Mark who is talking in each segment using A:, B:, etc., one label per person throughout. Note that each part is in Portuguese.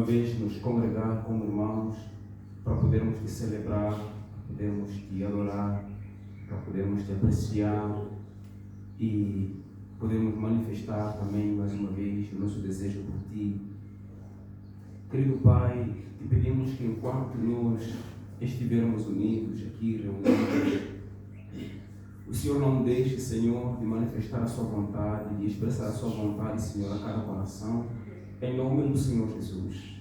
A: uma vez nos congregar como irmãos para podermos te celebrar, para podermos te adorar, para podermos te apreciar e podermos manifestar também mais uma vez o nosso desejo por ti. Querido Pai, te pedimos que enquanto nós estivermos unidos aqui, reunidos, o Senhor não deixe, Senhor, de manifestar a sua vontade, de expressar a sua vontade, Senhor, a cada coração, em nome do Senhor Jesus.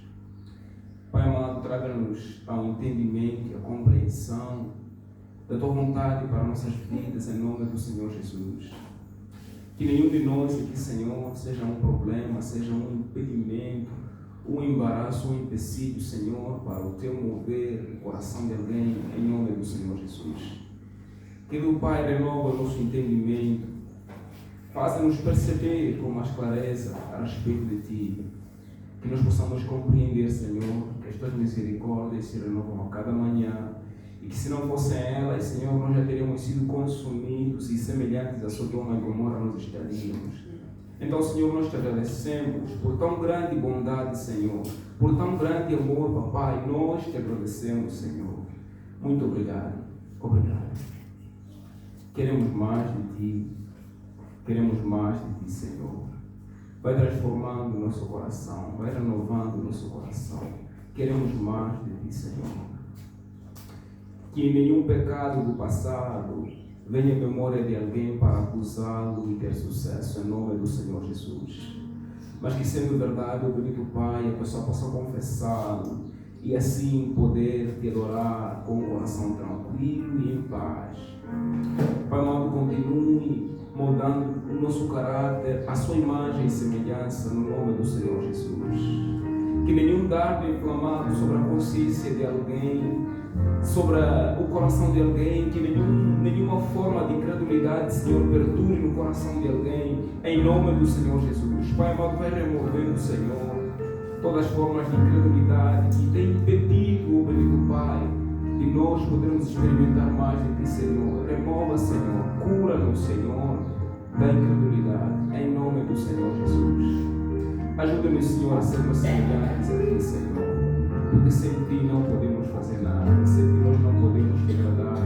A: Pai amado, traga-nos ao entendimento e à compreensão da tua vontade para nossas vidas, em nome do Senhor Jesus. Que nenhum de nós aqui, Senhor, seja um problema, seja um impedimento, um embaraço, um empecilho, Senhor, para o teu mover no coração de alguém, em nome do Senhor Jesus. Querido Pai, renova o nosso entendimento, faz-nos perceber com mais clareza a respeito de Ti, que nós possamos compreender, Senhor, que as Tuas misericórdias se renovam a cada manhã e que se não fossem elas, Senhor, nós já teríamos sido consumidos e semelhantes a Sodoma e Gomorra nós estaríamos. Então, Senhor, nós te agradecemos por tão grande bondade, Senhor, por tão grande amor, Papai, nós te agradecemos, Senhor. Muito obrigado. Obrigado. Queremos mais de Ti, queremos mais de Ti, Senhor. Vai transformando o nosso coração, vai renovando o nosso coração. Queremos mais de Ti, Senhor. Que nenhum pecado do passado venha à memória de alguém para acusá-lo e ter sucesso, em nome do Senhor Jesus. Mas que, sendo verdade, o bonito Pai, a pessoa possa confessá-lo e assim poder te adorar com o coração tranquilo e em paz. Pai amado, continue moldando o nosso caráter, a sua imagem e semelhança, no nome do Senhor Jesus. Que nenhum dardo inflamado sobre a consciência de alguém, sobre o coração de alguém, que nenhuma forma de incredulidade, Senhor, perdure no coração de alguém, em nome do Senhor Jesus. Pai amado, vai removendo, Senhor, todas as formas de incredulidade que tem impedido, bendito Pai, de nós podermos experimentar mais de Ti, Senhor. Remova, Senhor, cura-nos, Senhor, da incredulidade, em nome do Senhor Jesus. Ajuda-nos, Senhor, a sermos semelhantes a Ti, Senhor, porque sem Ti não podemos fazer nada, sem Ti nós não podemos te agradar,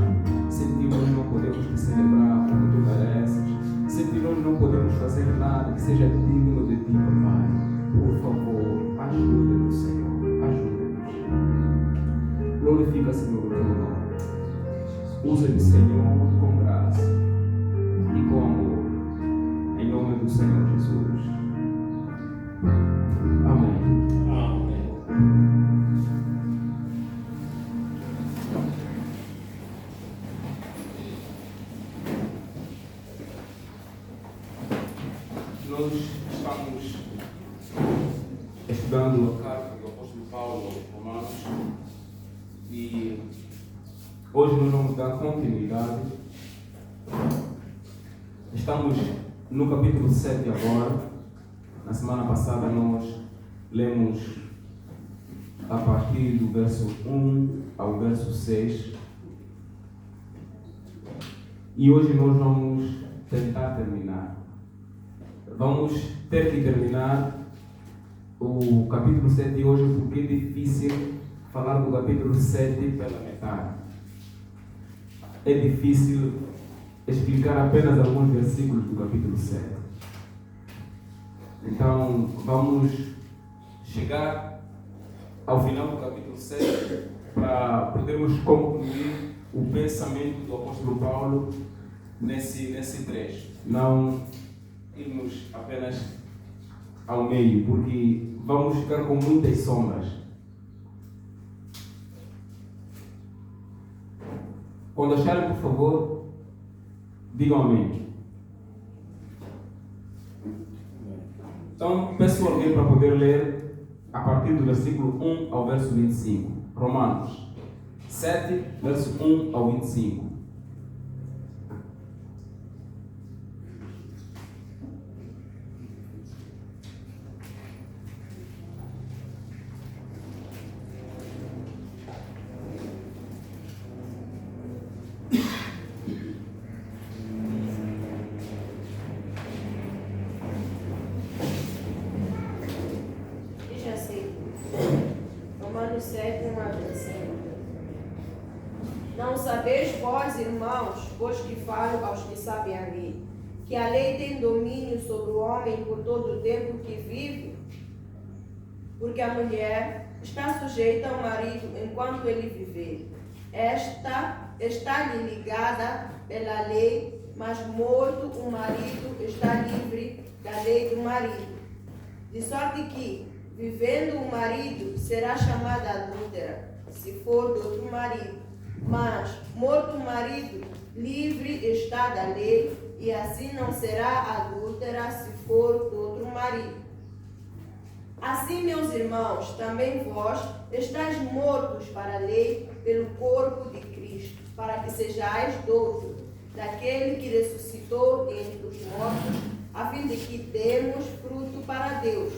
A: sem Ti nós não podemos te celebrar como Tu mereces, sem Ti nós não podemos fazer nada que seja digno de Ti, Papai. Por favor, ajuda-nos, Senhor, ajuda-nos. Glorifica, Senhor, o Teu nome. Usa-me, Senhor, com graça e com amor, em nome do Senhor Jesus. Amém. Amém. Nós estamos estudando a carta do apóstolo Paulo aos Romanos e hoje nós vamos dar continuidade. Estamos no capítulo 7 agora. Na semana passada nós lemos a partir do verso 1 ao verso 6 e hoje nós vamos tentar terminar. Vamos ter que terminar o capítulo 7 de hoje porque é difícil falar do capítulo 7 pela metade. É difícil explicar apenas alguns versículos do capítulo 7. Então, vamos chegar ao final do capítulo 7 para podermos concluir o pensamento do apóstolo Paulo nesse trecho. Não irmos apenas ao meio, porque vamos ficar com muitas sombras. Quando acharem, por favor, digam amém. Então, peço a alguém para poder ler a partir do versículo 1 ao verso 25. Romanos 7, verso 1 ao 25.
B: prossegue uma vez. Não sabeis vós, irmãos, vós que falo aos que sabem a lei, que a lei tem domínio sobre o homem por todo o tempo que vive? Porque a mulher está sujeita ao marido enquanto ele viver. Esta está-lhe ligada pela lei, mas morto o marido está livre da lei do marido. De sorte que, vivendo o marido, será chamada adúltera, se for do outro marido. Mas, morto o marido, livre está da lei, e assim não será adúltera se for do outro marido. Assim, meus irmãos, também vós estáis mortos para a lei pelo corpo de Cristo, para que sejais doutos daquele que ressuscitou entre os mortos, a fim de que demos fruto para Deus.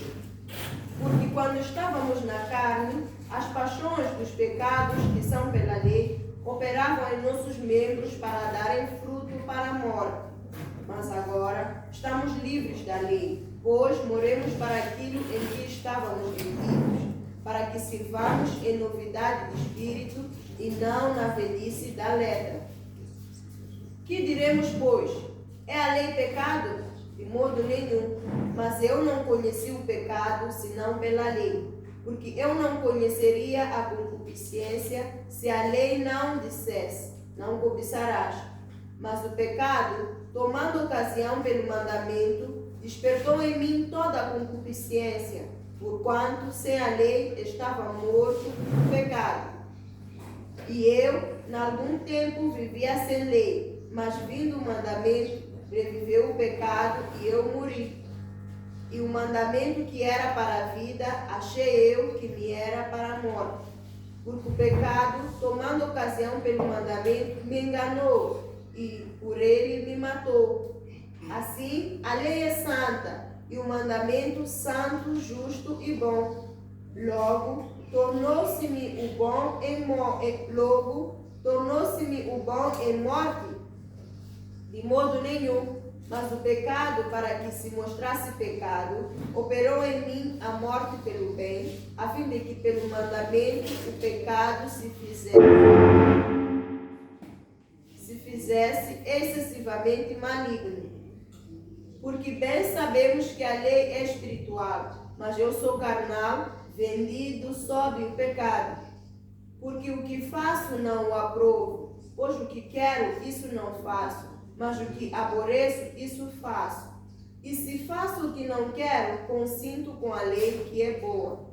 B: Porque quando estávamos na carne, as paixões dos pecados que são pela lei operavam em nossos membros para darem fruto para a morte. Mas agora estamos livres da lei, pois morremos para aquilo em que estávamos vendidos, para que sirvamos em novidade de espírito e não na velhice da letra. Que diremos, pois? É a lei pecado? De modo nenhum. Mas eu não conheci o pecado senão pela lei, porque eu não conheceria a concupiscência se a lei não dissesse: não cobiçarás. Mas o pecado, tomando ocasião pelo mandamento, despertou em mim toda a concupiscência, porquanto sem a lei estava morto o pecado. E eu, em algum tempo, vivia sem lei, mas vindo o mandamento, reviveu o pecado e eu morri. E o mandamento que era para a vida, achei eu que me era para a morte. Porque o pecado, tomando ocasião pelo mandamento, me enganou e por ele me matou. Assim, a lei é santa e o mandamento santo, justo e bom. Logo, tornou-se-me o bom em morte? De modo nenhum. Mas o pecado, para que se mostrasse pecado, operou em mim a morte pelo bem, a fim de que pelo mandamento o pecado se fizesse excessivamente maligno. Porque bem sabemos que a lei é espiritual, mas eu sou carnal, vendido sob o pecado. Porque o que faço não o aprovo, pois o que quero, isso não faço. Mas o que aborreço, isso faço. E se faço o que não quero, consinto com a lei que é boa.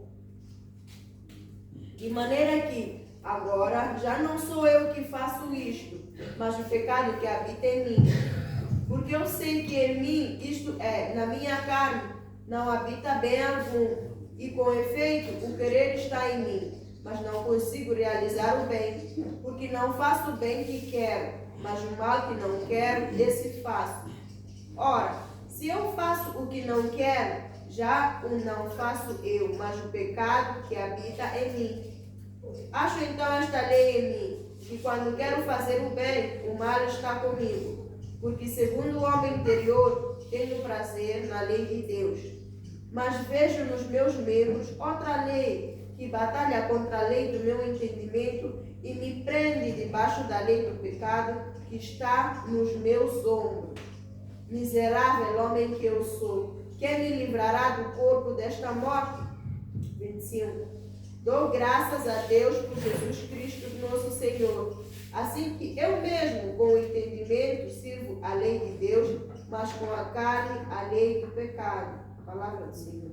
B: De maneira que, agora, já não sou eu que faço isto, mas o pecado que habita em mim. Porque eu sei que em mim, isto é, na minha carne, não habita bem algum. E com efeito, o querer está em mim, mas não consigo realizar o bem, porque não faço o bem que quero, mas o mal que não quero, esse faço. Ora, se eu faço o que não quero, já o não faço eu, mas o pecado que habita em mim. Acho então esta lei em mim, que quando quero fazer o bem, o mal está comigo. Porque segundo o homem interior, tenho prazer na lei de Deus. Mas vejo nos meus membros outra lei, que batalha contra a lei do meu entendimento e me prende debaixo da lei do pecado que está nos meus ombros. Miserável homem que eu sou, quem me livrará do corpo desta morte? 25. Dou graças a Deus por Jesus Cristo, nosso Senhor. Assim que eu mesmo, com o entendimento, sirvo a lei de Deus, mas com a carne, a lei do pecado. A palavra do Senhor.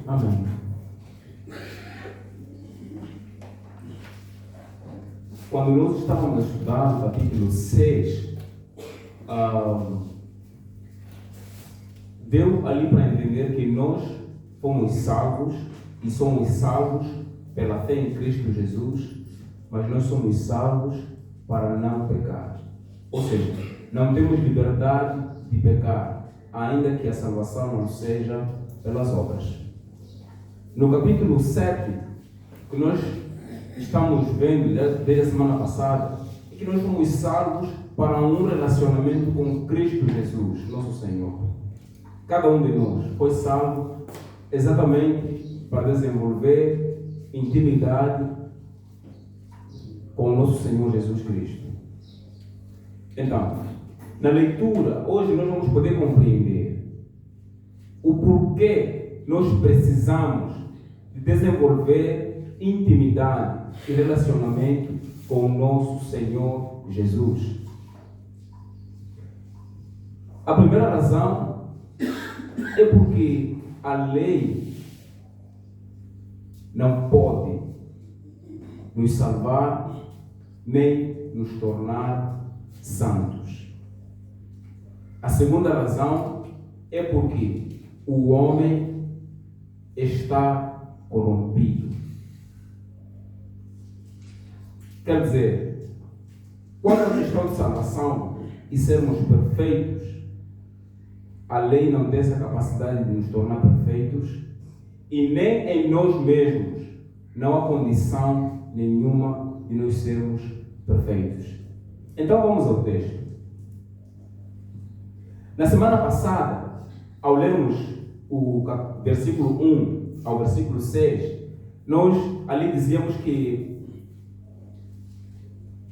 A: Amém. Quando nós estávamos a estudar o capítulo 6, deu ali para entender que nós fomos salvos e somos salvos pela fé em Cristo Jesus, mas nós somos salvos para não pecar. Ou seja, não temos liberdade de pecar, ainda que a salvação não seja pelas obras. No capítulo 7, que nós estamos vendo desde a semana passada, é que nós fomos salvos para um relacionamento com Cristo Jesus, nosso Senhor. Cada um de nós foi salvo exatamente para desenvolver intimidade com o nosso Senhor Jesus Cristo. Então, na leitura, hoje nós vamos poder compreender o porquê nós precisamos de desenvolver intimidade e relacionamento com o nosso Senhor Jesus. A primeira razão é porque a lei não pode nos salvar nem nos tornar santos. A segunda razão é porque o homem está corrompido. Quer dizer, quando a questão de salvação e sermos perfeitos, a lei não tem essa capacidade de nos tornar perfeitos e nem em nós mesmos não há condição nenhuma de nós sermos perfeitos. Então vamos ao texto. Na semana passada, ao lermos o versículo 1 ao versículo 6, nós ali dizíamos que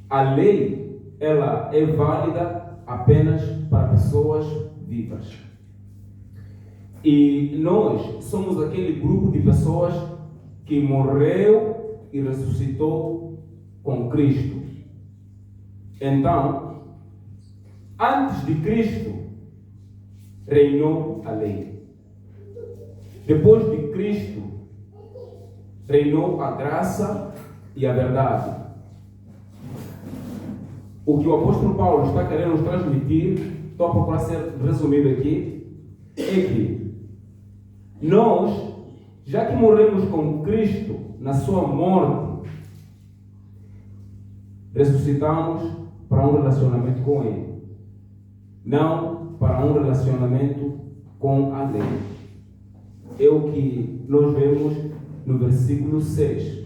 A: a lei ela é válida apenas para pessoas vivas. E nós somos aquele grupo de pessoas que morreu e ressuscitou com Cristo. Então, antes de Cristo, reinou a lei. Depois de Cristo, reinou a graça e a verdade. O que o apóstolo Paulo está querendo nos transmitir, estou a procurar ser resumido aqui, é que nós, já que morremos com Cristo na sua morte, ressuscitamos para um relacionamento com Ele, não para um relacionamento com a lei. É o que nós vemos no versículo 6.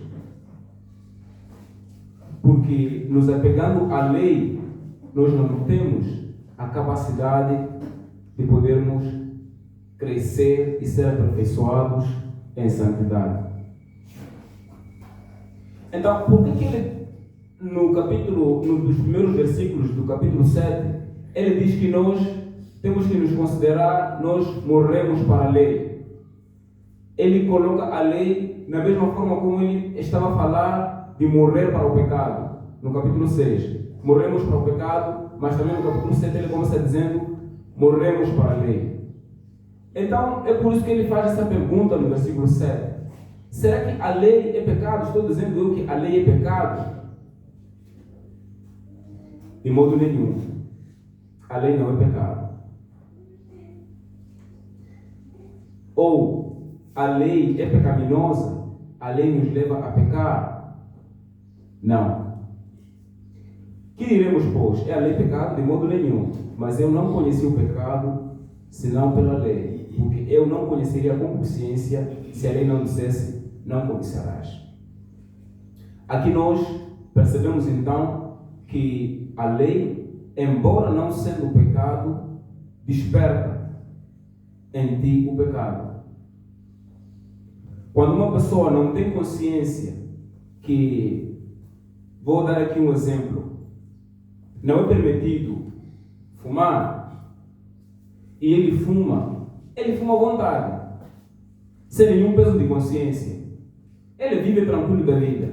A: Porque nos apegando à lei, nós não temos a capacidade de podermos crescer e ser aperfeiçoados em santidade. Então, por que ele, nos primeiros versículos do capítulo 7, ele diz que nós temos que nos considerar, nós morremos para a lei. Ele coloca a lei na mesma forma como ele estava a falar de morrer para o pecado, no capítulo 6. Morremos para o pecado, mas também no capítulo 7 ele começa dizendo, morremos para a lei. Então, é por isso que ele faz essa pergunta no versículo 7. Será que a lei é pecado? Estou dizendo eu que a lei é pecado? De modo nenhum. A lei não é pecado. Ou a lei é pecaminosa? A lei nos leva a pecar? Não. Que diremos, pois? É a lei pecado? De modo nenhum. Mas eu não conheci o pecado senão pela lei. Porque eu não conheceria a consciência se a lei não dissesse, não cobiçarás. Aqui nós percebemos então que a lei, embora não sendo o pecado, desperta em ti o pecado. Quando uma pessoa não tem consciência que, vou dar aqui um exemplo, não é permitido fumar, e ele fuma à vontade, sem nenhum peso de consciência. Ele vive tranquilo da vida.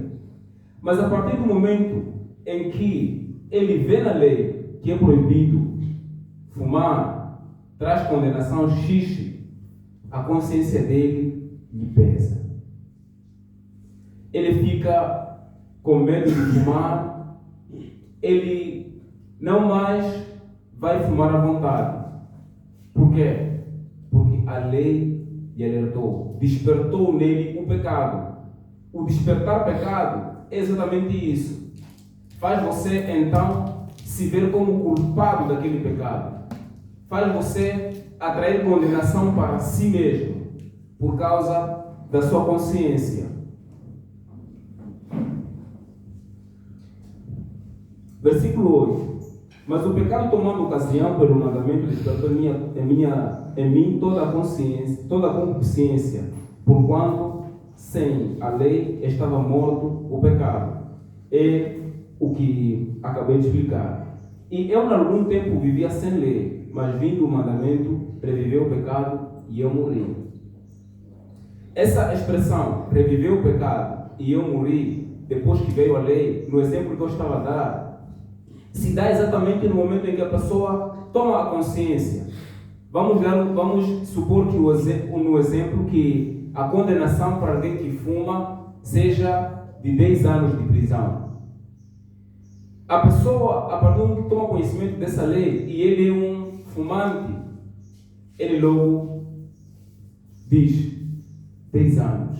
A: Mas a partir do momento em que ele vê na lei que é proibido fumar, traz condenação X, a consciência dele lhe pesa. Ele fica com medo de fumar, ele não mais vai fumar à vontade. Por quê? Porque a lei lhe alertou, despertou nele o pecado. O despertar pecado é exatamente isso. Faz você então se ver como culpado daquele pecado. Faz você atrair condenação para si mesmo, por causa da sua consciência. Versículo 8. Mas o pecado, tomando ocasião pelo mandamento, despertou em mim toda a consciência, toda a concupiscência, porquanto sem a lei estava morto o pecado. É o que acabei de explicar. E eu, em algum tempo, vivia sem lei, mas vindo o mandamento, reviveu o pecado e eu morri. Essa expressão, reviveu o pecado e eu morri, depois que veio a lei, no exemplo que eu estava a dar, se dá exatamente no momento em que a pessoa toma a consciência. Vamos supor que no exemplo que a condenação para alguém que fuma seja de 10 anos de prisão. A pessoa, a partir do momento que toma conhecimento dessa lei e ele é um fumante, ele logo diz 10 anos.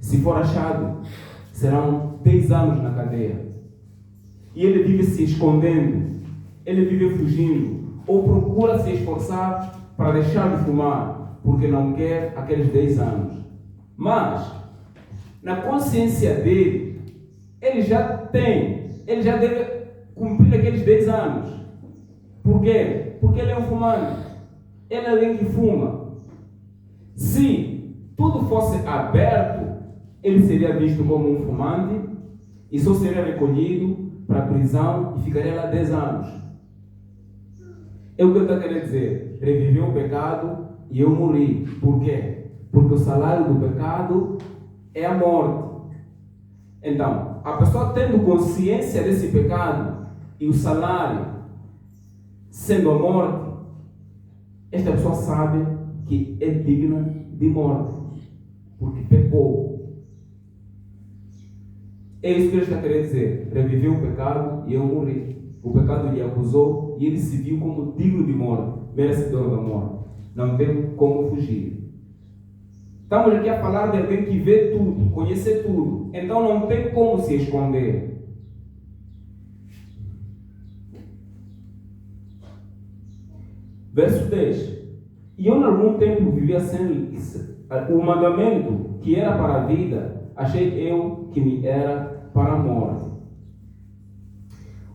A: Se for achado, serão 10 anos na cadeia. E ele vive se escondendo, ele vive fugindo, ou procura se esforçar para deixar de fumar, porque não quer aqueles 10 anos. Mas, na consciência dele, ele já deve cumprir aqueles 10 anos. Por quê? Porque ele é um fumante. Ele é alguém que fuma. Se tudo fosse aberto, ele seria visto como um fumante e só seria recolhido para a prisão e ficaria lá 10 anos. É o que eu estou querendo dizer. Reviveu o pecado e eu morri. Por quê? Porque o salário do pecado é a morte. Então, a pessoa tendo consciência desse pecado e o salário sendo a morte, esta pessoa sabe que é digna de morte, porque pecou. É isso que ele está querendo dizer. Reviveu o pecado e eu morri. O pecado lhe acusou e ele se viu como digno de morte, merecedor da morte. Não tem como fugir. Estamos aqui a falar de alguém que vê tudo, conhece tudo. Então não tem como se esconder. Verso 10. E eu, em algum tempo, vivia sem o mandamento que era para a vida, achei eu que me era para a morte.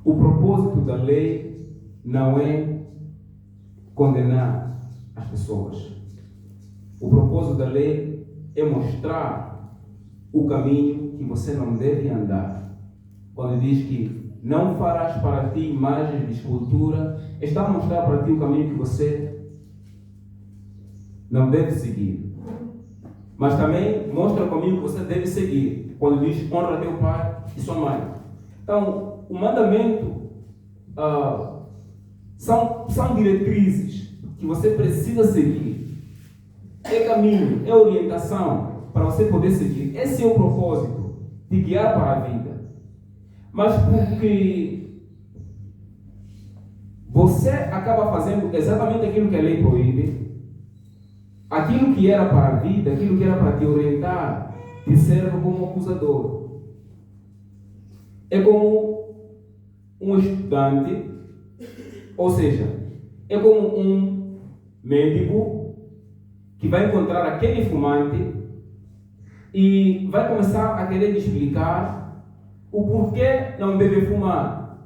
A: O propósito da lei não é condenar as pessoas. O propósito da lei é mostrar o caminho que você não deve andar. Quando diz que não farás para ti imagens de escultura, está a mostrar para ti o caminho que você não deve seguir. Mas também mostra o caminho que você deve seguir. Quando diz honra teu pai e sua mãe. Então, o mandamento são diretrizes que você precisa seguir. É caminho, é orientação para você poder seguir. Esse é o propósito de guiar para a vida. Mas porque você acaba fazendo exatamente aquilo que a lei proíbe, aquilo que era para a vida, aquilo que era para te orientar, te serve como acusador. É como um estudante, ou seja, é como um médico que vai encontrar aquele fumante e vai começar a querer explicar o porquê não deve fumar.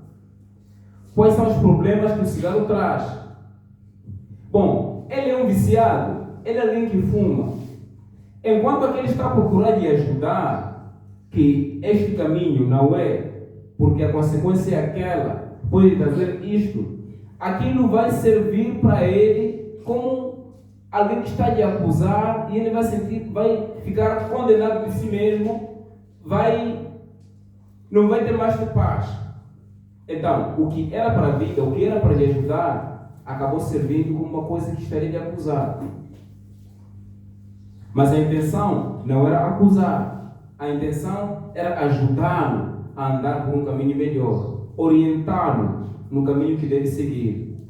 A: Quais são os problemas que o cigarro traz. Bom, ele é um viciado, ele é alguém que fuma. Enquanto aquele está a procurar lhe ajudar, que este caminho não é, porque a consequência é aquela, pode trazer isto, aquilo vai servir para ele como alguém que está a lhe acusar e ele vai ficar condenado de si mesmo, não vai ter mais paz. Então, o que era para a vida, o que era para lhe ajudar, acabou servindo como uma coisa que estaria lhe acusar. Mas a intenção não era acusar, a intenção era ajudá-lo a andar por um caminho melhor, orientá-lo no caminho que deve seguir.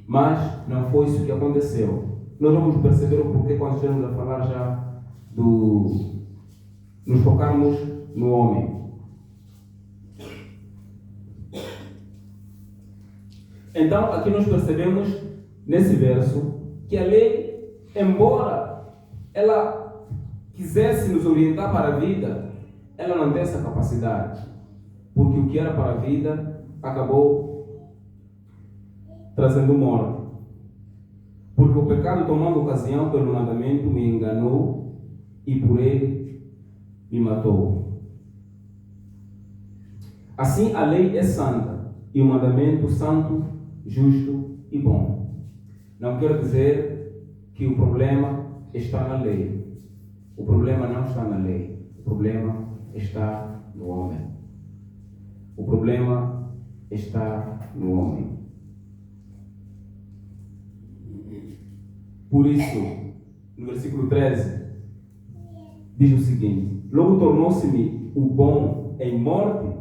A: Mas não foi isso que aconteceu. Nós vamos perceber o porquê quando estamos a falar já nos focarmos no homem. Então, aqui nós percebemos nesse verso que a lei, embora ela quisesse nos orientar para a vida, ela não tem essa capacidade. Porque o que era para a vida acabou trazendo morte. Porque o pecado, tomando ocasião pelo mandamento, me enganou e por ele me matou. Assim a lei é santa e o mandamento santo, justo e bom. Não quer dizer que o problema está na lei. O problema não está na lei. O problema está no homem. O problema está no homem. Por isso, no versículo 13, diz o seguinte: logo tornou-se-me o bom em morte,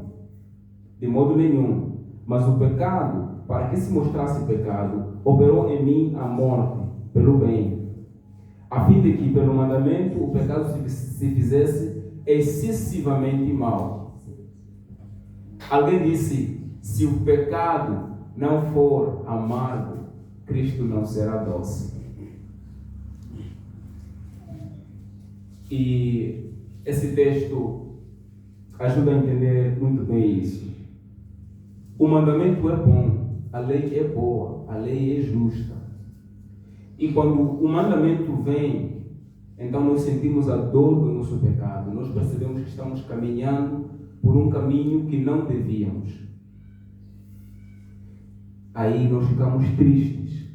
A: de modo nenhum, mas o pecado, para que se mostrasse pecado, operou em mim a morte, pelo bem, a fim de que, pelo mandamento, o pecado se fizesse excessivamente mal. Alguém disse: se o pecado não for amargo, Cristo não será doce. E esse texto ajuda a entender muito bem isso. O mandamento é bom, a lei é boa, a lei é justa. E quando o mandamento vem, então nós sentimos a dor do nosso pecado. Nós percebemos que estamos caminhando por um caminho que não devíamos. Aí nós ficamos tristes,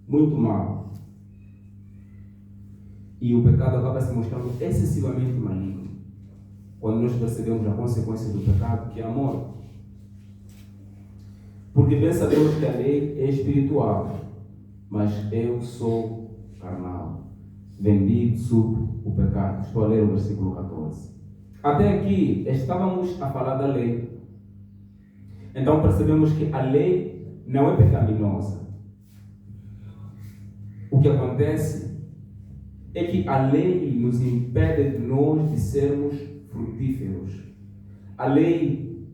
A: muito mal. E o pecado acaba se mostrando excessivamente maligno. Quando nós percebemos a consequência do pecado, que é a morte. Porque bem sabemos que a lei é espiritual, mas eu sou carnal, vendido sob o pecado. Estou a ler o versículo 14. Até aqui estávamos a falar da lei. Então percebemos que a lei não é pecaminosa. O que acontece é que a lei nos impede de nós de sermos frutíferos. A lei,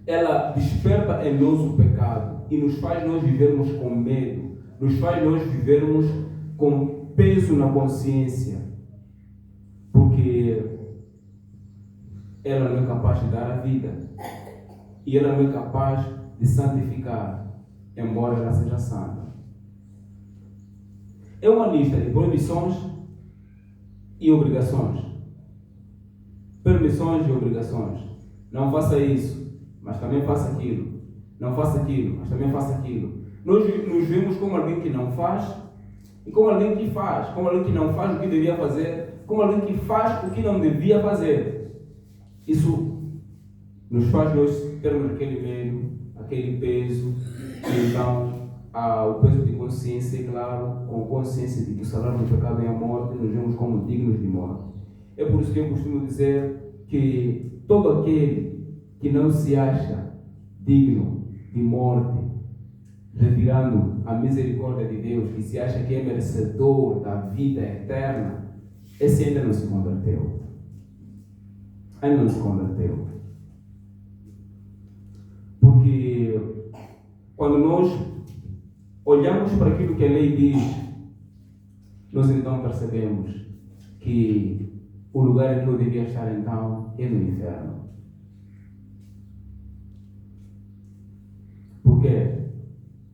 A: ela desperta em nós o pecado e nos faz nós vivermos com medo, nos faz nós vivermos com peso na consciência, porque ela não é capaz de dar a vida e ela não é capaz de santificar, embora ela seja santa. É uma lista de proibições e obrigações. Permissões e obrigações. Não faça isso, mas também faça aquilo. Não faça aquilo, mas também faça aquilo. Nós nos vemos como alguém que não faz e como alguém que faz. Como alguém que não faz o que devia fazer, como alguém que faz o que não devia fazer. Isso nos faz nós termos aquele medo, aquele peso, e então o peso de consciência, e claro, com consciência de que o salário do pecado é a morte, nos vemos como dignos de morte. É por isso que eu costumo dizer que todo aquele que não se acha digno de morte, retirando a misericórdia de Deus, que se acha que é merecedor da vida eterna, esse ainda não se converteu. Ainda não se converteu. Porque quando nós olhamos para aquilo que a lei diz, nós então percebemos que o lugar em que eu devia estar então é no inferno. Porque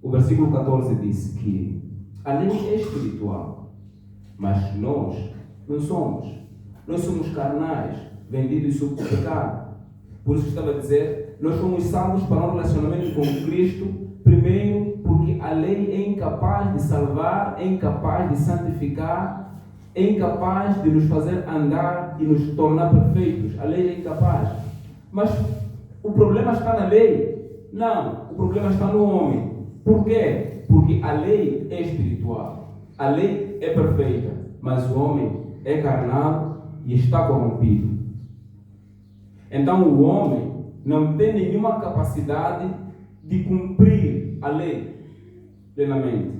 A: o versículo 14 diz que a lei é espiritual, mas nós não somos. Nós somos carnais, vendidos sob o pecado. Por isso estava a dizer, nós fomos salvos para um relacionamento com Cristo, primeiro porque a lei é incapaz de salvar, é incapaz de santificar, é incapaz de nos fazer andar e nos tornar perfeitos. A lei é incapaz. Mas o problema está na lei? Não, o problema está no homem. Por quê? Porque a lei é espiritual, a lei é perfeita, mas o homem é carnal e está corrompido. Então o homem não tem nenhuma capacidade de cumprir a lei plenamente,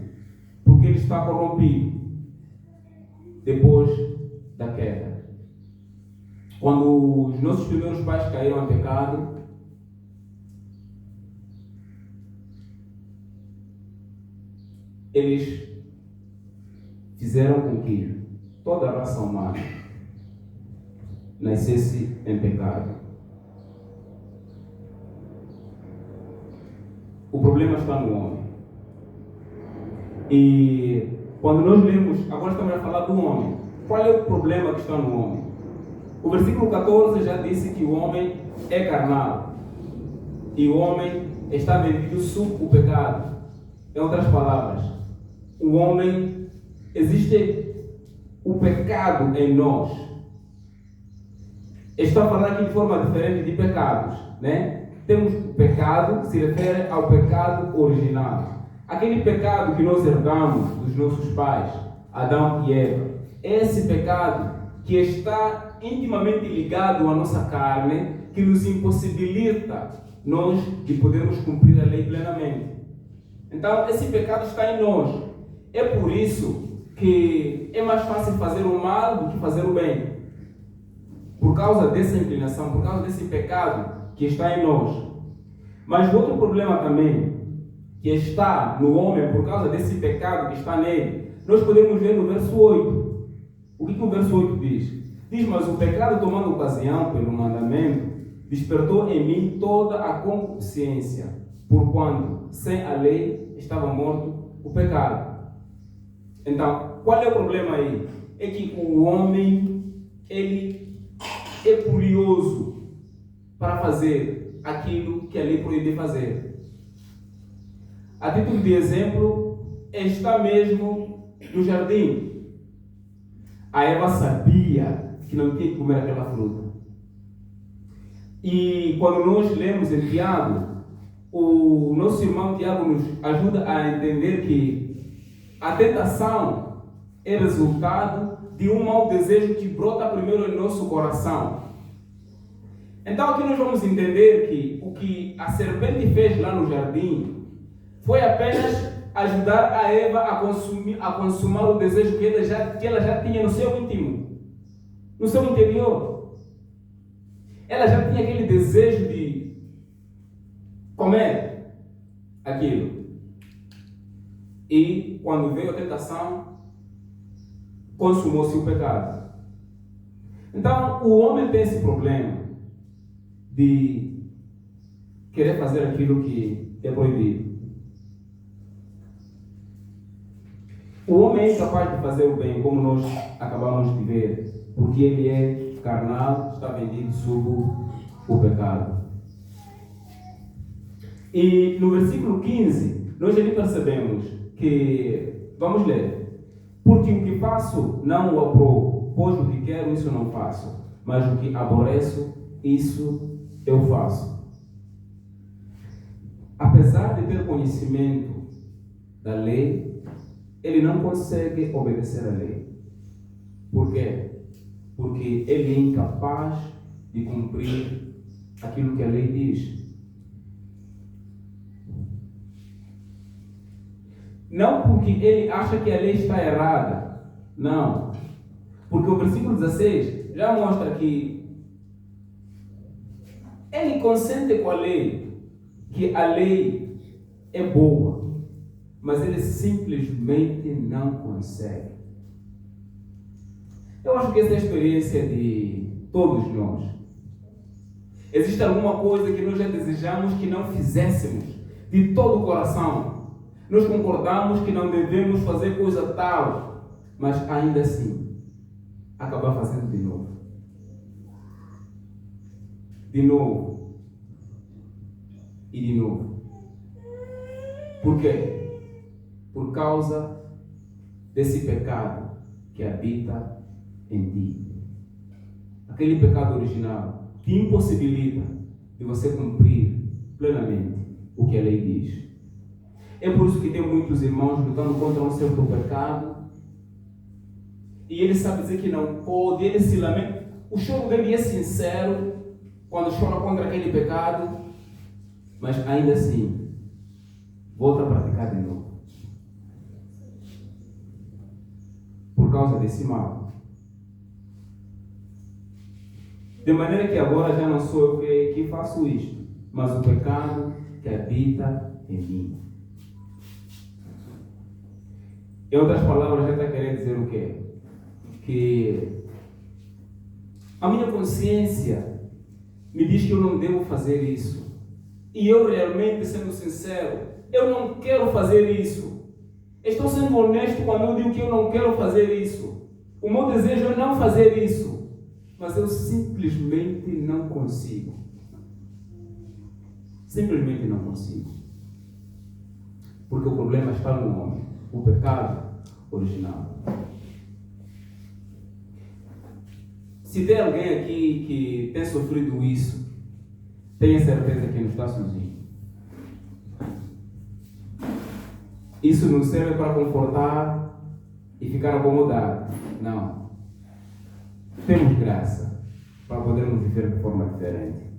A: porque ele está corrompido depois da queda. Quando os nossos primeiros pais caíram em pecado, eles fizeram com que toda a raça humana nascesse em pecado. O problema está no homem. E quando nós lemos, agora estamos a falar do homem, qual é o problema que está no homem? O versículo 14 já disse que o homem é carnal e o homem está vendido sob o pecado. Em outras palavras, o homem, existe o pecado em nós. Estou a falar aqui de forma diferente de pecados, né? Temos o pecado que se refere ao pecado original. Aquele pecado que nós herdamos dos nossos pais, Adão e Eva. Esse pecado que está intimamente ligado à nossa carne, que nos impossibilita nós de podermos cumprir a lei plenamente. Então, esse pecado está em nós. É por isso que é mais fácil fazer o mal do que fazer o bem. Por causa dessa inclinação, por causa desse pecado que está em nós. Mas outro problema também, que está no homem por causa desse pecado que está nele, nós podemos ver no verso 8. O que o verso 8 diz? Diz, mas o pecado, tomando ocasião pelo mandamento, despertou em mim toda a concupiscência, porquanto sem a lei estava morto o pecado. Então, qual é o problema aí? É que o homem, ele é curioso para fazer aquilo que a lei proíbe fazer. A título de exemplo, está mesmo no jardim. A Eva sabia que não tinha que comer aquela fruta. E quando nós lemos em Tiago, o nosso irmão Tiago nos ajuda a entender que a tentação é resultado de um mau desejo que brota primeiro em nosso coração. Então aqui nós vamos entender que o que a serpente fez lá no jardim foi apenas ajudar a Eva a consumar o desejo que ela já tinha no seu íntimo, no seu interior. Ela já tinha aquele desejo de comer aquilo. E quando veio a tentação, consumou-se o pecado. Então o homem tem esse problema de querer fazer aquilo que é proibido. O homem é incapaz de fazer o bem, como nós acabamos de ver, porque ele é carnal, está vendido sob o pecado. E no versículo 15, nós ali percebemos que, vamos ler, porque o que faço não o aprovo, pois o que quero isso não faço, mas o que aborreço, isso eu faço. Apesar de ter conhecimento da lei, ele não consegue obedecer à lei. Por quê? Porque ele é incapaz de cumprir aquilo que a lei diz. Não porque ele acha que a lei está errada. Não. Porque o versículo 16 já mostra que ele consente com a lei, que a lei é boa, mas ele simplesmente não consegue. Eu acho que essa é a experiência de todos nós. Existe alguma coisa que nós já desejamos que não fizéssemos de todo o coração. Nós concordamos que não devemos fazer coisa tal, mas ainda assim, acabar fazendo de novo. De novo. E de novo. Por quê? Por causa desse pecado que habita em ti. Aquele pecado original que impossibilita de você cumprir plenamente o que a lei diz. É por isso que tem muitos irmãos lutando contra um certo pecado e ele sabe dizer que não pode, ele se lamenta. O choro dele é sincero quando chora contra aquele pecado, mas ainda assim volta a praticar de novo. Por causa desse mal. De maneira que agora já não sou eu que faço isto, mas o pecado que habita em mim. Em outras palavras, já está querendo dizer o quê? Que a minha consciência me diz que eu não devo fazer isso. E eu realmente, sendo sincero, eu não quero fazer isso. Estou sendo honesto quando eu digo que eu não quero fazer isso. O meu desejo é não fazer isso, mas eu simplesmente não consigo. Simplesmente não consigo. Porque o problema está no homem, o pecado original. Se tem alguém aqui que tem sofrido isso, tenha certeza que não está sozinho. Isso não serve para confortar e ficar acomodado. Não. Temos graça para podermos viver de forma diferente.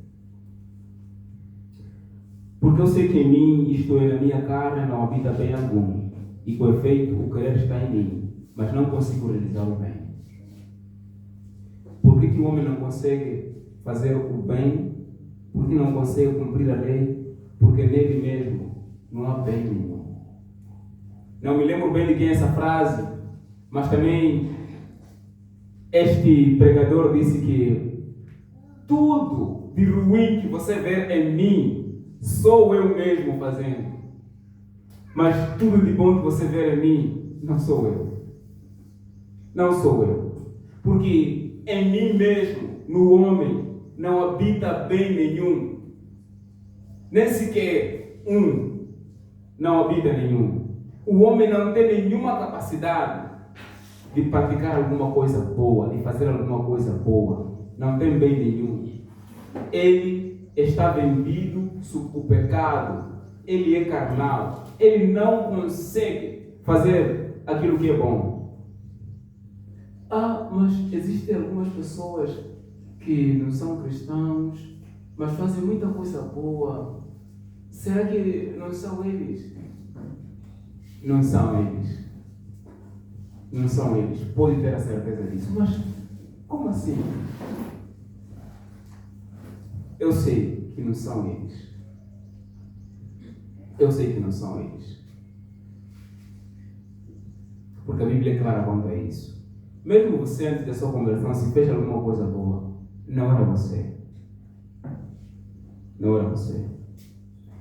A: Porque eu sei que em mim, isto é, na minha carne, não habita bem algum. E com efeito, o querer está em mim, mas não consigo realizar o bem. Por que o homem não consegue fazer o bem? Por que não consegue cumprir a lei? Porque nele mesmo não há bem nenhum. Não me lembro bem de quem é essa frase, mas também este pregador disse que tudo de ruim que você vê em mim, sou eu mesmo fazendo. Mas tudo de bom que você vê em mim, não sou eu. Não sou eu. Porque em mim mesmo, no homem, não habita bem nenhum. Nem sequer não habita nenhum. O homem não tem nenhuma capacidade de praticar alguma coisa boa, de fazer alguma coisa boa. Não tem bem nenhum. Ele está vendido sob o pecado. Ele é carnal. Ele não consegue fazer aquilo que é bom. Mas existem algumas pessoas que não são cristãos, mas fazem muita coisa boa. Será que não são eles? Não são eles. Não são eles. Pode ter a certeza disso. Mas como assim? Eu sei que não são eles. Eu sei que não são eles. Porque a Bíblia é clara quanto a isso. Mesmo você, antes da sua conversão, se fez alguma coisa boa, não era você. Não era você.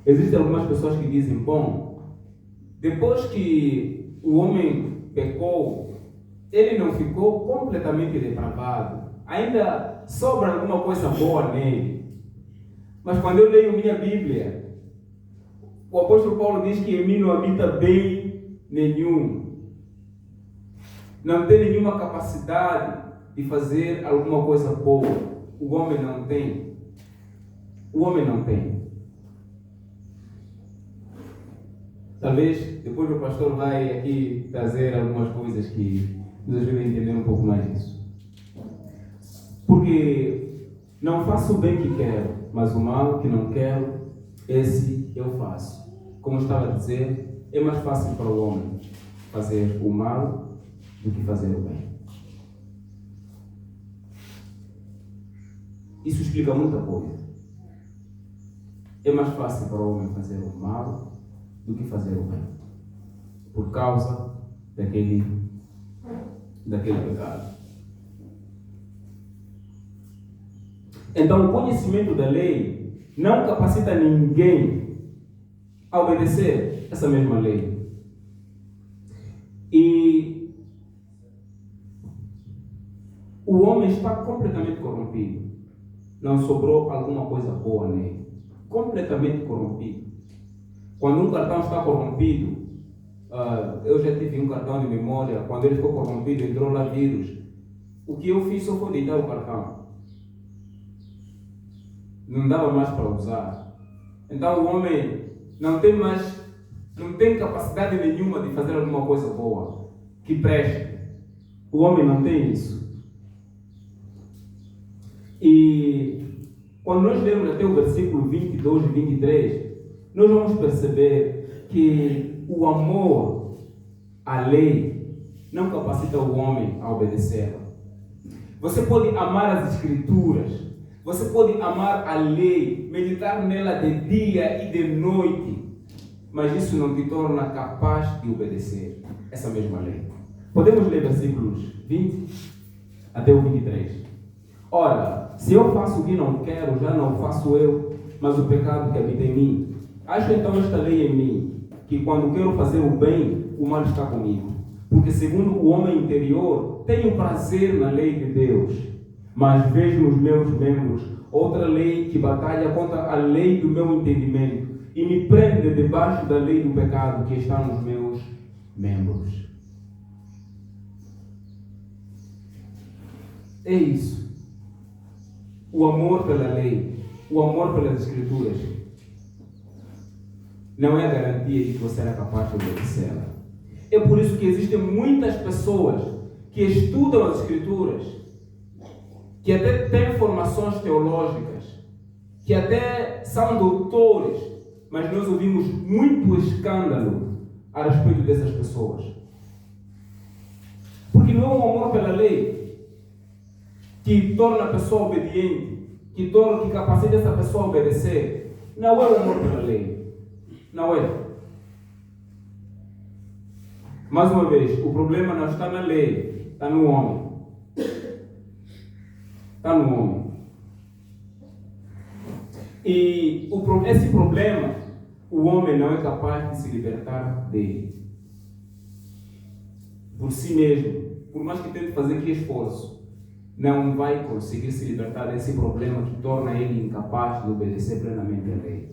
A: Existem algumas pessoas que dizem, bom, depois que o homem pecou, ele não ficou completamente depravado. Ainda sobra alguma coisa boa nele. Mas quando eu leio minha Bíblia, o apóstolo Paulo diz que em mim não habita bem nenhum. Não tem nenhuma capacidade de fazer alguma coisa boa. O homem não tem. O homem não tem. Talvez depois o pastor vai aqui trazer algumas coisas que nos ajudem a entender um pouco mais disso. Porque não faço o bem que quero, mas o mal que não quero, esse eu faço. Como eu estava a dizer, é mais fácil para o homem fazer o mal do que fazer o bem. Isso explica muita coisa. É mais fácil para o homem fazer o mal do que fazer o bem. Por causa daquele pecado. Então, o conhecimento da lei não capacita ninguém a obedecer essa mesma lei. E o homem está completamente corrompido. Não sobrou alguma coisa boa nele. Completamente corrompido. Quando um cartão está corrompido, eu já tive um cartão de memória, quando ele ficou corrompido, entrou lá vírus. O que eu fiz só foi deitar o cartão. Não dava mais para usar. Então o homem não tem capacidade nenhuma de fazer alguma coisa boa, que preste. O homem não tem isso. E quando nós lemos até o versículo 22 e 23, nós vamos perceber que o amor à lei não capacita o homem a obedecê-la. Você pode amar as Escrituras, você pode amar a lei, meditar nela de dia e de noite, mas isso não te torna capaz de obedecer essa mesma lei. Podemos ler versículos 20 até o 23. Ora, se eu faço o que não quero, já não faço eu, mas o pecado que habita em mim. Acho então esta lei em mim, que quando quero fazer o bem, o mal está comigo. Porque segundo o homem interior, tenho prazer na lei de Deus, mas vejo nos meus membros outra lei que batalha contra a lei do meu entendimento e me prende debaixo da lei do pecado que está nos meus membros. É isso. O amor pela lei, o amor pelas Escrituras, não é a garantia de que você era capaz de obedecê-la. É por isso que existem muitas pessoas que estudam as Escrituras, que até têm formações teológicas, que até são doutores, mas nós ouvimos muito escândalo a respeito dessas pessoas. Porque não é o amor pela lei que torna a pessoa obediente, que capacita essa pessoa a obedecer. Não é o amor pela lei. Não é. Mais uma vez, o problema não está na lei, está no homem. Está no homem. E esse problema, o homem não é capaz de se libertar dele. Por si mesmo, por mais que tente fazer que esforço, não vai conseguir se libertar desse problema que torna ele incapaz de obedecer plenamente à lei.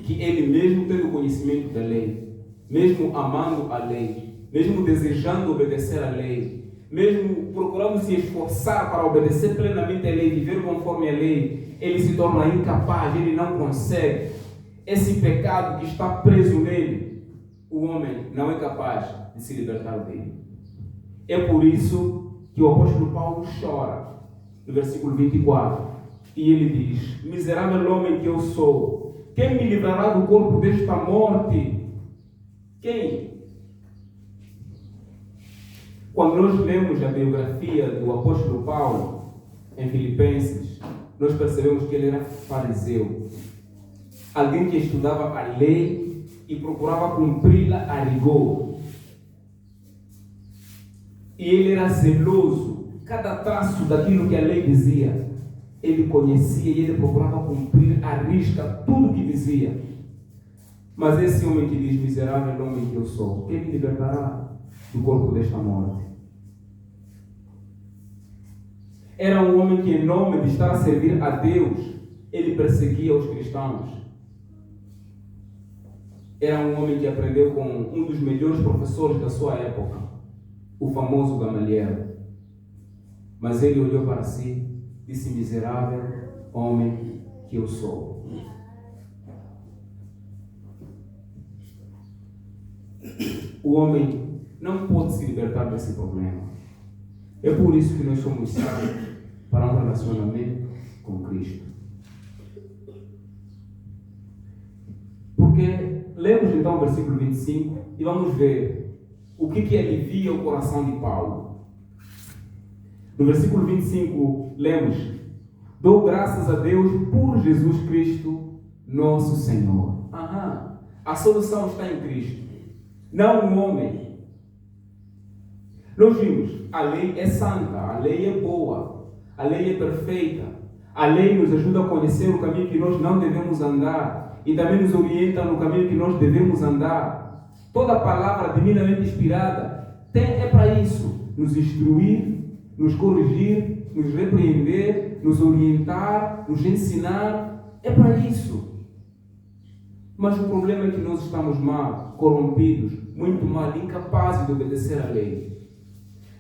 A: Que ele mesmo tendo conhecimento da lei, mesmo amando a lei, mesmo desejando obedecer à lei, mesmo procurando se esforçar para obedecer plenamente à lei, viver conforme a lei, ele se torna incapaz, ele não consegue. Esse pecado que está preso nele, o homem não é capaz de se libertar dele. É por isso que o apóstolo Paulo chora, no versículo 24, e ele diz: miserável homem que eu sou, quem me livrará do corpo desta morte? Quem? Quando nós lemos a biografia do apóstolo Paulo, em Filipenses, nós percebemos que ele era fariseu. Alguém que estudava a lei e procurava cumpri-la a rigor. E ele era zeloso. Cada traço daquilo que a lei dizia, ele conhecia e ele procurava cumprir à risca tudo que dizia. Mas esse homem que diz: miserável homem que eu sou, quem me libertará do corpo desta morte? Era um homem que, em nome de estar a servir a Deus, ele perseguia os cristãos. Era um homem que aprendeu com um dos melhores professores da sua época, o famoso Gamaliel. Mas ele olhou para si e disse: miserável homem que eu sou. O homem não pode se libertar desse problema. É por isso que nós somos salvos para um relacionamento com Cristo. Porque lemos então o versículo 25 e vamos ver o que alivia o coração de Paulo. No versículo 25 lemos: dou graças a Deus por Jesus Cristo, nosso Senhor. A solução está em Cristo, não no homem. Nós vimos, a lei é santa, a lei é boa, a lei é perfeita. A lei nos ajuda a conhecer o caminho que nós não devemos andar e também nos orienta no caminho que nós devemos andar. Toda palavra divinamente inspirada é para isso: nos instruir, nos corrigir, nos repreender, nos orientar, nos ensinar. É para isso. Mas o problema é que nós estamos mal, corrompidos, muito mal, incapazes de obedecer à lei.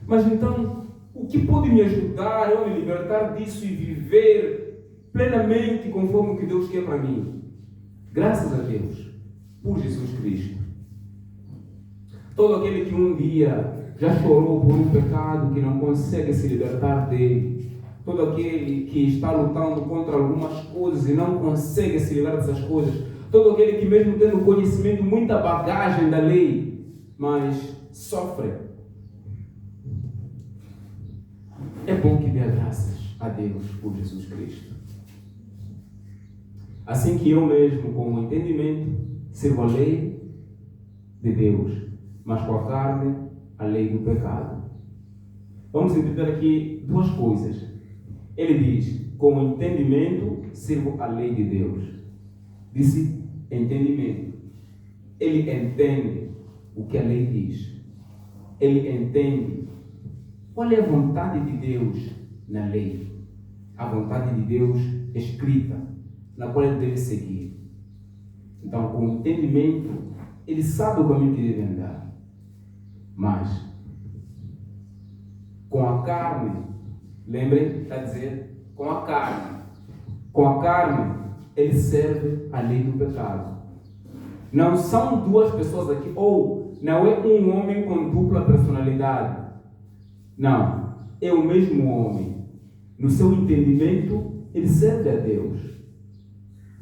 A: Mas então, o que pode me ajudar a me libertar disso e viver plenamente conforme o que Deus quer para mim? Graças a Deus, por Jesus Cristo. Todo aquele que um dia já chorou por um pecado que não consegue se libertar dele, todo aquele que está lutando contra algumas coisas e não consegue se livrar dessas coisas, todo aquele que mesmo tendo conhecimento, muita bagagem da lei, mas sofre. É bom que dê graças a Deus por Jesus Cristo. Assim que eu mesmo, com o entendimento, sirvo a lei de Deus, mas com a carne, a lei do pecado. Vamos entender aqui duas coisas. Ele diz: com o entendimento, sirvo a lei de Deus. Disse entendimento. Ele entende o que a lei diz. ele entende qual é a vontade de Deus na lei. A vontade de Deus escrita, na qual ele deve seguir. Então, com o entendimento, ele sabe o caminho que deve andar. Mas, com a carne, lembrem, está a dizer, com a carne, ele serve a lei do pecado. Não são duas pessoas aqui, ou não é um homem com dupla personalidade. Não, é o mesmo homem. No seu entendimento, ele serve a Deus.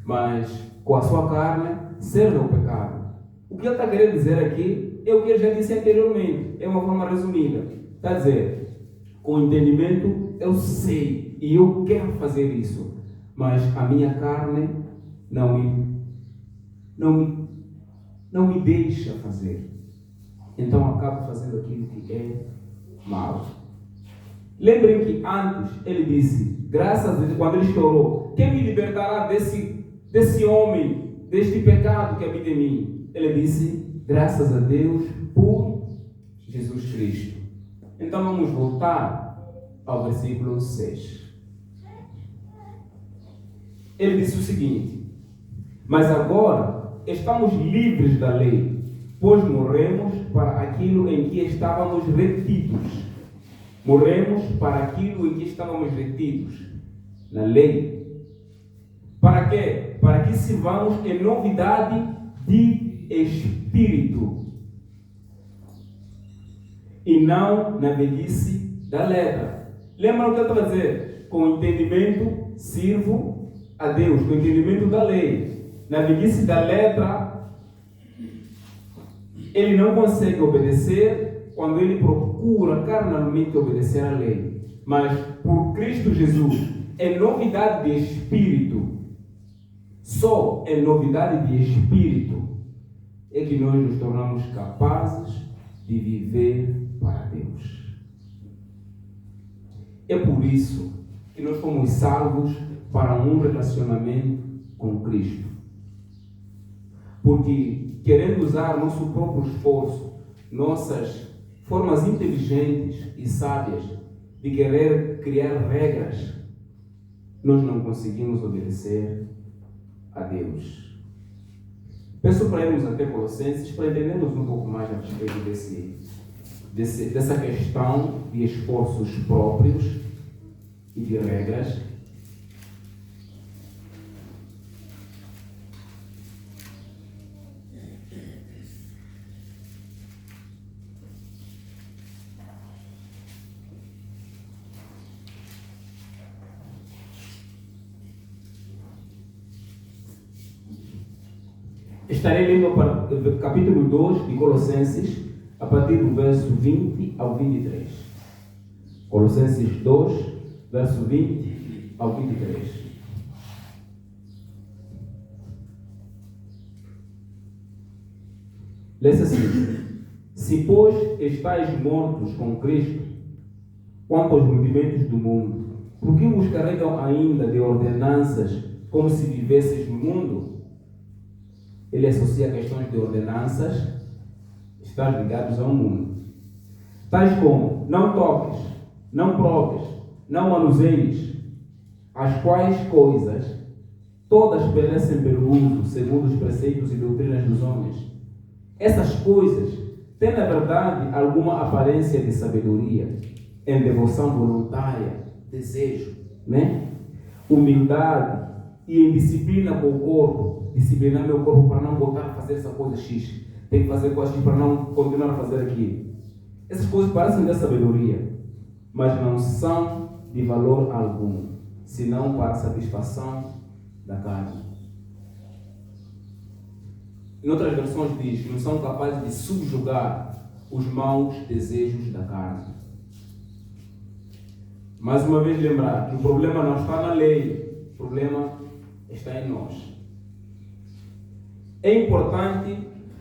A: Mas, com a sua carne, serve ao pecado. O que ele está querendo dizer aqui é o que ele já disse anteriormente. É uma forma resumida. Está a dizer, com entendimento, eu sei e eu quero fazer isso. Mas a minha carne não me deixa fazer. Então acabo fazendo aquilo que é mal. Lembrem que antes ele disse, graças a Deus, quando ele chorou, quem me libertará desse homem, deste pecado que habita em mim? Ele disse, graças a Deus por Jesus Cristo. Então vamos voltar ao versículo 6. Ele disse o seguinte, mas agora estamos livres da lei, pois morremos para aquilo em que estávamos retidos. Morremos para aquilo em que estávamos retidos, na lei. Para quê? Para que sirvamos em novidade de espírito, e não na velhice da letra. Lembra o que eu estava a dizer? Com entendimento, sirvo a Deus, com entendimento da lei. Na velhice da letra, ele não consegue obedecer quando ele procura carnalmente obedecer à lei. Mas por Cristo Jesus, é novidade de espírito. Só é novidade de espírito é que nós nos tornamos capazes de viver para Deus. É por isso que nós fomos salvos para um relacionamento com Cristo. Porque querendo usar nosso próprio esforço, nossas formas inteligentes e sábias de querer criar regras, nós não conseguimos obedecer a Deus. Peço para irmos até Colossenses para entendermos um pouco mais a respeito dessa questão de esforços próprios e de regras. Estarei lendo para o capítulo 2 de Colossenses, a partir do verso 20 ao 23. Colossenses 2, verso 20 ao 23. Lê-se assim: se, pois, estáis mortos com Cristo, quanto aos movimentos do mundo, por que vos carregam ainda de ordenanças como se vivesseis no mundo? Ele associa questões de ordenanças, estar ligados ao mundo. Tais como, não toques, não proves, não manuseies, as quais coisas todas perecem pelo uso, segundo os preceitos e doutrinas dos homens. Essas coisas têm, na verdade, alguma aparência de sabedoria, em devoção voluntária, desejo, humildade e em disciplina com o corpo. Disciplinar meu corpo para não voltar a fazer essa coisa X. Tem que fazer coisa X para não continuar a fazer aquilo. Essas coisas parecem de sabedoria, mas não são de valor algum, senão para a satisfação da carne. Em outras versões diz, não são capazes de subjugar os maus desejos da carne. Mais uma vez lembrar que o problema não está na lei, o problema está em nós. É importante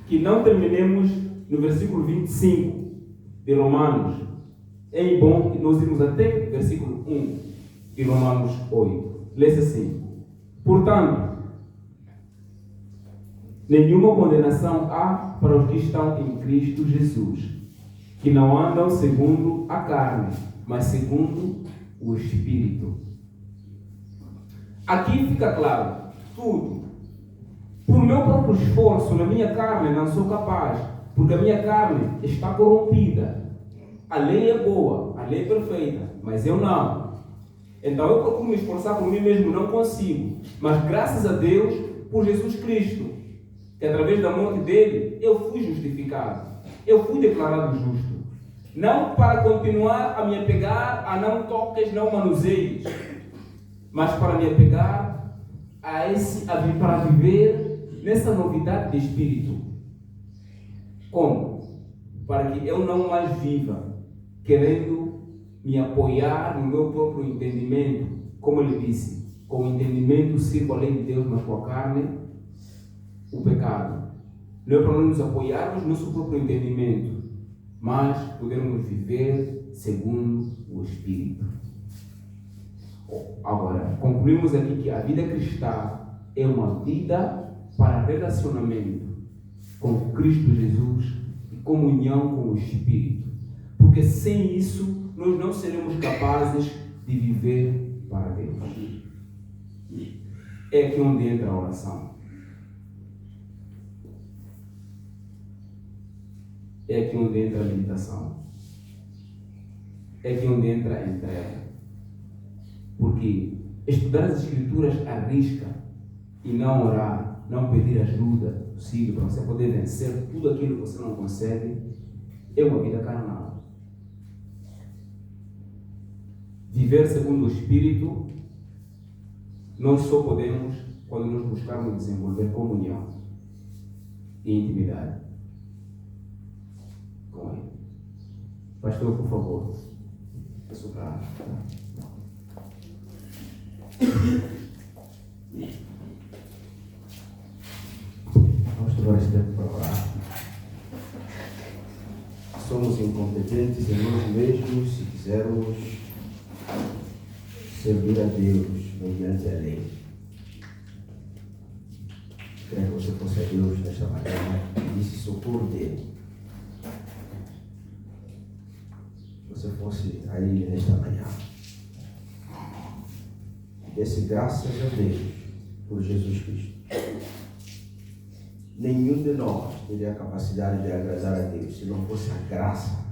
A: que não terminemos no versículo 25 de Romanos. É bom que nós irmos até o versículo 1 de Romanos 8. Lê-se assim: portanto, nenhuma condenação há para os que estão em Cristo Jesus, que não andam segundo a carne, mas segundo o Espírito. Aqui fica claro, tudo. Por meu próprio esforço, na minha carne, não sou capaz, porque a minha carne está corrompida. A lei é boa, a lei é perfeita, mas eu não. Então eu procuro me esforçar por mim mesmo, não consigo. Mas graças a Deus, por Jesus Cristo, que através da morte dele, eu fui justificado. Eu fui declarado justo. Não para continuar a me apegar a não toques, não manuseios, mas para me apegar para viver nessa novidade de espírito. Como? Para que eu não mais viva querendo me apoiar no meu próprio entendimento, como ele disse, com o entendimento sirvo a lei de Deus, mas com a carne o pecado. Não é para nos apoiarmos no nosso próprio entendimento, mas podermos viver segundo o Espírito. Agora, concluímos aqui que a vida cristã é uma vida para relacionamento com Cristo Jesus e comunhão com o Espírito. Porque sem isso, nós não seremos capazes de viver para Deus. É aqui onde entra a oração. É aqui onde entra a meditação. É aqui onde entra a entrega. Porque estudar as Escrituras arrisca e não orar, não pedir ajuda possível para você poder vencer tudo aquilo que você não consegue, é uma vida carnal. Viver segundo o Espírito, nós só podemos quando nós buscarmos desenvolver comunhão e intimidade com Ele. Pastor, por favor. Peço para... Vamos tomar esse tempo para orar. Somos incompetentes em nós mesmos se quisermos servir a Deus mediante a lei. Queria que você fosse a Deus nesta manhã e disse socorro dele. Que você fosse a Ele nesta manhã. Desse graças a Deus por Jesus Cristo. Nenhum de nós teria a capacidade de agradar a Deus se não fosse a graça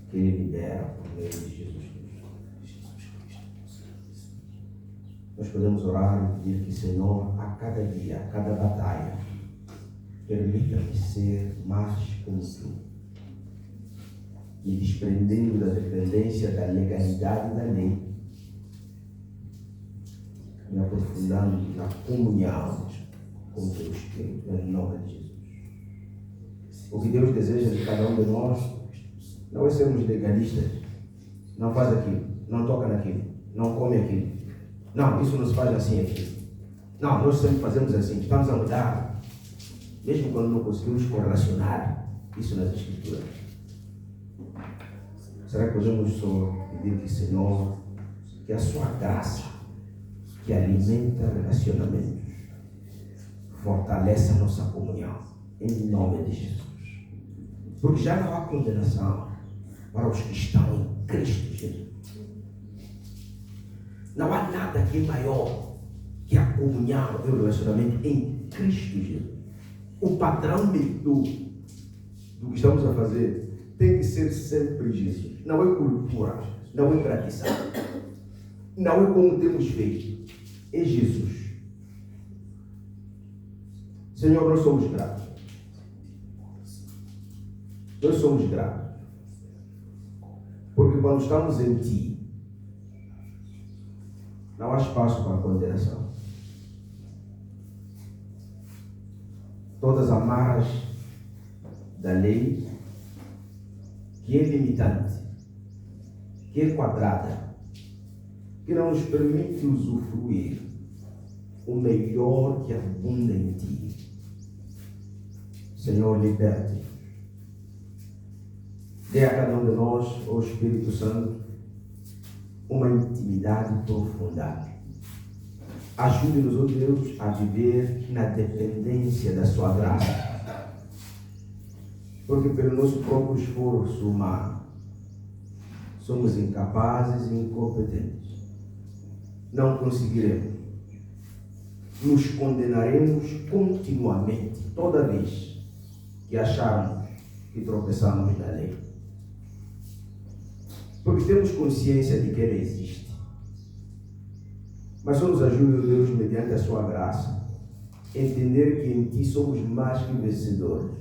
A: que Ele libera por meio de Jesus Cristo. Nós podemos orar e pedir que, Senhor, a cada dia, a cada batalha, permita-me ser mais como Tu, me desprendendo da dependência da legalidade da lei, me aprofundando na comunhão com o Teu Espírito, em nome de Jesus. O que Deus deseja de cada um de nós não é sermos legalistas. Não faz aquilo, não toca naquilo, não come aquilo. Não, isso não se faz assim aqui. Não, nós sempre fazemos assim, estamos a mudar. Mesmo quando não conseguimos correlacionar isso nas Escrituras. Será que podemos só pedir que, Senhor, que a Sua graça, que alimenta relacionamentos, fortaleça a nossa comunhão, em nome de Jesus. Porque já não há condenação para os que estão em Cristo Jesus. Não há nada que é maior que a comunhão e o relacionamento em Cristo Jesus. O padrão de tudo do que estamos a fazer tem que ser sempre Jesus. Não é cultura, não é tradição, não é como temos feito, é Jesus. Senhor, nós somos gratos. Nós somos gratos. Porque quando estamos em Ti, não há espaço para condenação. Todas as amarras da lei, que é limitante, que é quadrada, que não nos permite usufruir o melhor que abunda em Ti. Senhor, liberte. Dê a cada um de nós, ó Espírito Santo, uma intimidade profunda. Ajude-nos, ó Deus, a viver na dependência da Sua graça.
C: Porque pelo nosso próprio esforço humano, somos incapazes e incompetentes. Não conseguiremos. Nos condenaremos continuamente, toda vez que acharmos que tropeçamos na lei. Porque temos consciência de que ela existe. Mas só nos ajude, Deus, mediante a sua graça, entender que em Ti somos mais que vencedores.